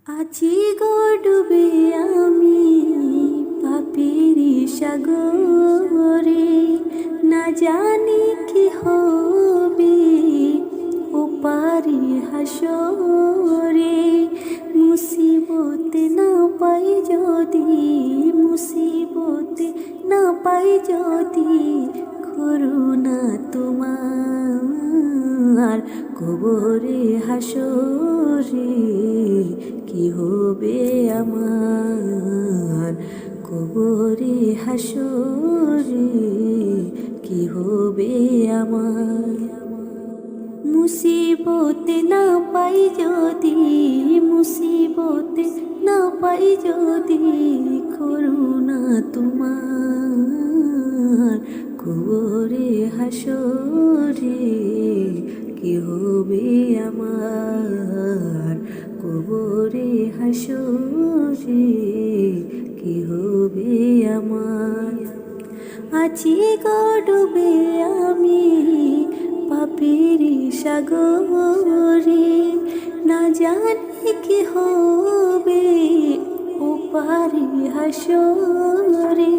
আজি গো ডুবে আমি পাপের সাগরে, না জানি কি হবে ওপারে হাসরে। মুসিবতে না পাই যদি, মুসিবতে না পাই যদি, করুণা তোমার কবরে হাসরে। কি হবে আমার কবরে হাসরে, কি হবে আমার। মুসিবতে না পাই যদি, মুসিবতে না পাই যদি, করুণা তোমার কবরে হাসরে। কি হবে আমার কবরে হাসরে, কি হবে আমার। আছি গো ডুবে আমি পাপের সাগরে, না জানি কি হবে ওপারে হাসরে।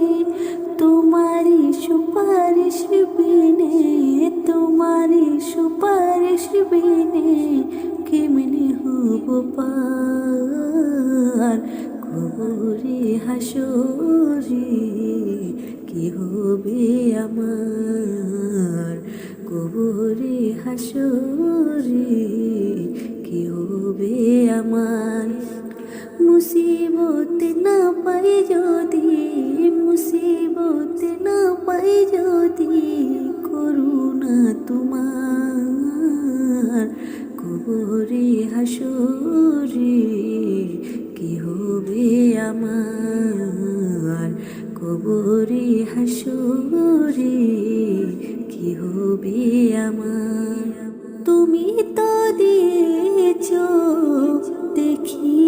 তোমারি সুপারিশ বিনে, তোমারি সুপারিশ বিনে, কেমনে হব পার কবরে হাসরে। কি হবে আমার কবরে হাসরে, কি হবে আমার। মুসিবতে না পাই যদি, মুসিবতে না পাই যদি, করুণা তোমার কবরে হাসরে। কি হবে আমার কবরে হাসরে, কি হবে আমার। তুমি তো দিয়েছ দেখি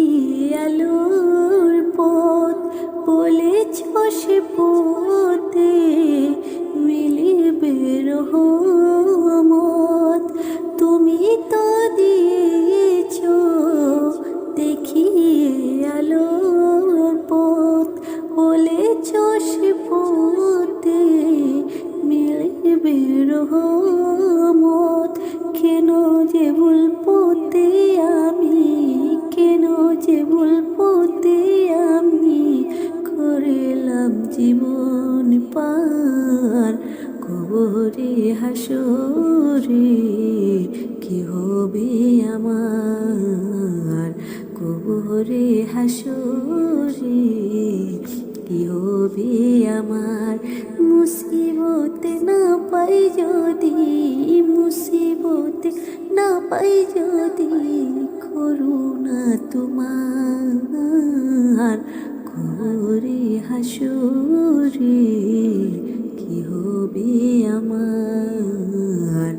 আলোর পথ, বলেছ সে পথে মিলিবে রহমত। তুমি তো দিয়েছ দেখি আলোর পথ, বলেছ সে পথে মিলিবে রহমত। কেন যে ভুল পথে আমি, কেন যে ভুল পথে আমি করিলাম জীবন পার কবরে হাসরে। কি হবে আমার কবরে হাসরে, কি হবে আমার। মুসিবতে না পাই যদি, মুসিবতে না পাই যদি, করুণা তোমার কবরে হাসরে। কি হবে আমার